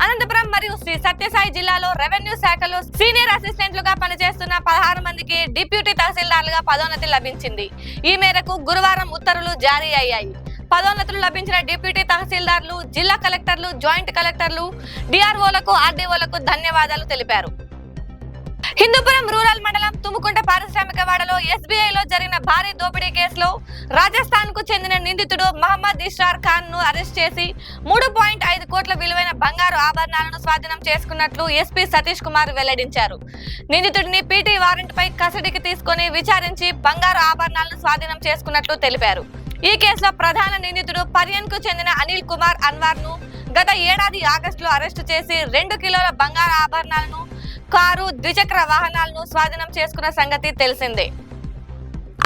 అనంతపురం మరియు శ్రీ సత్యసాయి జిల్లాలో రెవెన్యూ శాఖలో సీనియర్ అసిస్టెంట్లుగా పనిచేస్తున్న 16 మందికి డిప్యూటీ తహసీల్దార్లుగా పదోన్నతి లభించింది. ఈ మేరకు గురువారం ఉత్తర్వులు జారీ అయ్యాయి. పదోన్నతులు లభించిన డిప్యూటీ తహసీల్దార్లు, జిల్లా కలెక్టర్లు, జాయింట్ కలెక్టర్లు, డిఆర్ఓలకు, ఆర్డీఓలకు ధన్యవాదాలు తెలిపారు. హిందూపురం రూరల్ మండలం తుముకుంట పారిశ్రామికవాడలో ఎస్బీఐలో జరిగిన భారీ దోపిడీ కేసులో రాజస్థాన్ కు చెందిన నిందితుడు మహమ్మద్ ఇష్రార్ ఖాన్ ను అరెస్ట్ చేసి 3.5 కోట్ల విలువైన బంగారు ఆభరణాలను స్వాధీనం చేసుకున్నట్లు ఎస్పీ సతీష్ కుమార్ వెల్లడించారు. నిందితుడిని పీటీ వారెంట్ పై కస్టడీకి తీసుకుని విచారించి బంగారు ఆభరణాలను స్వాధీనం చేసుకున్నట్లు తెలిపారు. ఈ కేసులో ప్రధాన నిందితుడు పర్యన్ కు చెందిన అనిల్ కుమార్ అన్వార్ ను గత ఏడాది ఆగస్టులో అరెస్టు చేసి 2 కిలోల బంగారు ఆభరణాలను, కారు, ద్విచక్ర వాహనాలను స్వాధీనం చేసుకున్న సంగతి తెలిసిందే.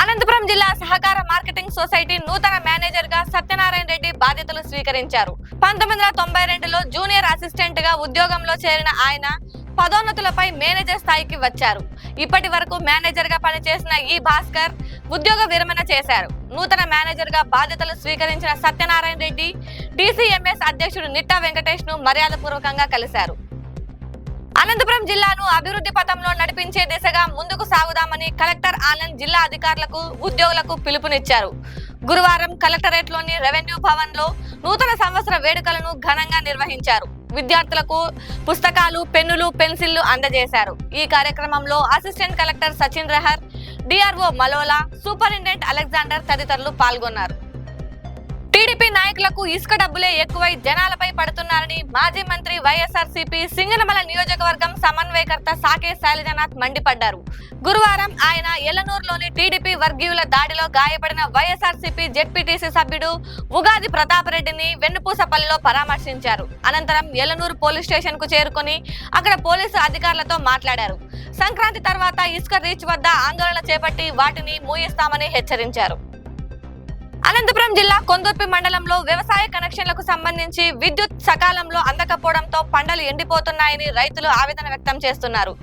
అనంతపురం జిల్లా సహకార మార్కెటింగ్ సొసైటీ నూతన మేనేజర్ గా సత్యనారాయణ రెడ్డి బాధ్యతలు స్వీకరించారు. 1992లో జూనియర్ అసిస్టెంట్ గా ఉద్యోగంలో చేరిన ఆయన పదోన్నతులపై మేనేజర్ స్థాయికి వచ్చారు. ఇప్పటి వరకు మేనేజర్ గా పనిచేసిన ఈ భాస్కర్ ఉద్యోగ విరమణ చేశారు. నూతన మేనేజర్ గా బాధ్యతలు స్వీకరించిన సత్యనారాయణ రెడ్డి డిసిఎంఎస్ అధ్యక్షుడు నిట్టా వెంకటేష్ ను మర్యాదపూర్వకంగా కలిశారు. అనంతపురం జిల్లాను అభివృద్ధి పథంలో నడిపించే దిశగా ముందుకు సాగుదామని కలెక్టర్ ఆనంద్ జిల్లా అధికారులకు, ఉద్యోగులకు పిలుపునిచ్చారు. గురువారం కలెక్టరేట్ లోని రెవెన్యూ భవన్ లో నూతన సంవత్సర వేడుకలను ఘనంగా నిర్వహించారు. విద్యార్థులకు పుస్తకాలు, పెన్నులు, పెన్సిళ్లు అందజేశారు. ఈ కార్యక్రమంలో assistant collector Sachin Rehar, DRO Malola, superintendent Alexander తదితరులు పాల్గొన్నారు. టీడీపీ నాయకులకు ఇసుక డబ్బులే ఎక్కువై జనాలపై పడుతున్నారని మాజీ మంత్రి వైఎస్ఆర్సీపీ సింగనమల నియోజకవర్గం సమన్వయకర్త సాకే శైలజనాథ్ మండిపడ్డారు. గురువారం ఆయన ఎల్లనూరులోని టీడీపీ వర్గీయుల దాడిలో గాయపడిన వైఎస్ఆర్సీపీ జెడ్పీటీసీ సభ్యుడు ఉగాది ప్రతాపరెడ్డిని వెన్నుపూసపల్లిలో పరామర్శించారు. అనంతరం ఎల్లనూరు పోలీస్ స్టేషన్ కు చేరుకుని అక్కడ పోలీసు అధికారులతో మాట్లాడారు. సంక్రాంతి తర్వాత ఇసుక రీచ్ వద్ద ఆందోళన చేపట్టి వాటిని మూయిస్తామని హెచ్చరించారు. అనంతపురం జిల్లా కొందుర్పి మండలంలో వ్యవసాయ కనెక్షన్లకు సంబంధించి విద్యుత్ సకాలంలో అందకపోవడంతో పంటలు ఎండిపోతున్నాయని రైతులు ఆవేదన వ్యక్తం చేస్తున్నారు.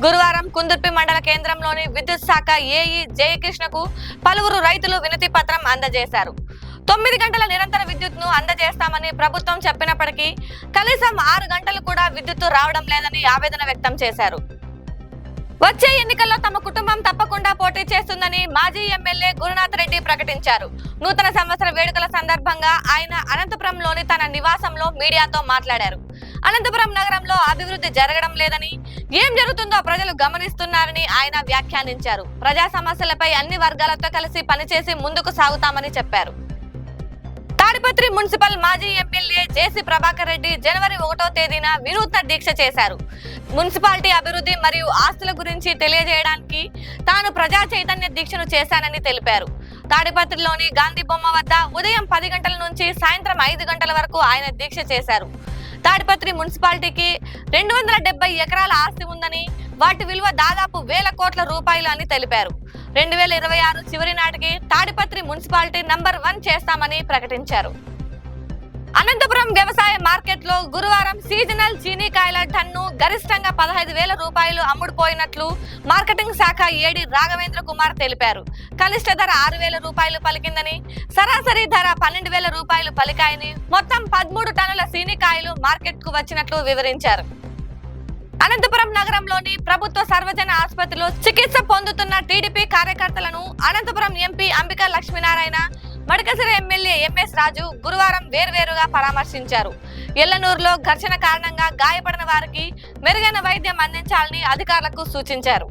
గురువారం కుందుర్పి మండల కేంద్రంలోని విద్యుత్ శాఖ ఏఈ జయకృష్ణకు పలువురు రైతులు వినతి పత్రం అందజేశారు. 9 గంటల నిరంతర విద్యుత్ ను అందజేస్తామని ప్రభుత్వం చెప్పినప్పటికీ కనీసం 6 గంటలు కూడా విద్యుత్ రావడం లేదని ఆవేదన వ్యక్తం చేశారు. వచ్చే ఎన్నికల్లో తమ కుటుంబం తప్పకుండా పోటీ చేస్తుందని మాజీ ఎమ్మెల్యే గురునాథ్ రెడ్డి ప్రకటించారు. నూతన సంవత్సర వేడుకల సందర్భంగా ఆయన అనంతపురంలోని తన నివాసంలో మీడియాతో మాట్లాడారు. అనంతపురం నగరంలో అభివృద్ధి జరగడం లేదని, ఏం జరుగుతుందో ప్రజలు గమనిస్తున్నారని ఆయన వ్యాఖ్యానించారు. ప్రజా సమస్యలపై అన్ని వర్గాలతో కలిసి పనిచేసి ముందుకు సాగుతామని చెప్పారు. తాడిపత్రి మున్సిపల్ మాజీ ఎమ్మెల్యే జేసీ ప్రభాకర్ రెడ్డి జనవరి 1వ తేదీన వినూత్న దీక్ష చేశారు. మున్సిపాలిటీ అభివృద్ధి మరియు ఆస్తుల గురించి తెలియజేయడానికి తాను ప్రజా చైతన్య దీక్షను చేశానని తెలిపారు. తాడిపత్రిలోని గాంధీ బొమ్మ వద్ద ఉదయం 10 గంటల నుంచి సాయంత్రం 5 గంటల వరకు ఆయన దీక్ష చేశారు. తాడిపత్రి మున్సిపాలిటీకి 270 ఎకరాల ఆస్తి ఉందని, వాటి విలువ దాదాపు 1000 కోట్ల రూపాయలు అని తెలిపారు. 2026 చివరి నాటికి తాడిపత్రి మున్సిపాలిటీ నంబర్ 1 చేస్తామని ప్రకటించారు. అనంతపురం వ్యవసాయ మార్కెట్ లో గురువారం సీజనల్ చీనీకాయల టన్ను గరిష్టంగా 15,000 రూపాయలు అమ్ముడుపోయినట్లు మార్కెటింగ్ శాఖ ఏడీ రాఘవేంద్ర కుమార్ తెలిపారు. కనిష్ట ధర 6,000 రూపాయలు పలికిందని, సరాసరి ధర 12,000 రూపాయలు పలికాయని, మొత్తం 13 టన్నుల సీనీకాయలు మార్కెట్ కు వచ్చినట్లు వివరించారు. అనంతపురం నగరంలోని ప్రభుత్వ సర్వజన ఆసుపత్రిలో చికిత్స పొందుతున్న టీడీపీ కార్యకర్తలను Anantapuram MP Ambika Lakshminarayana, Madakasira MLA MS Raju గురువారం వేర్వేరుగా పరామర్శించారు. ఎల్లనూరులో ఘర్షణ కారణంగా గాయపడిన వారికి మెరుగైన వైద్యం అందించాలని అధికారులకు సూచించారు.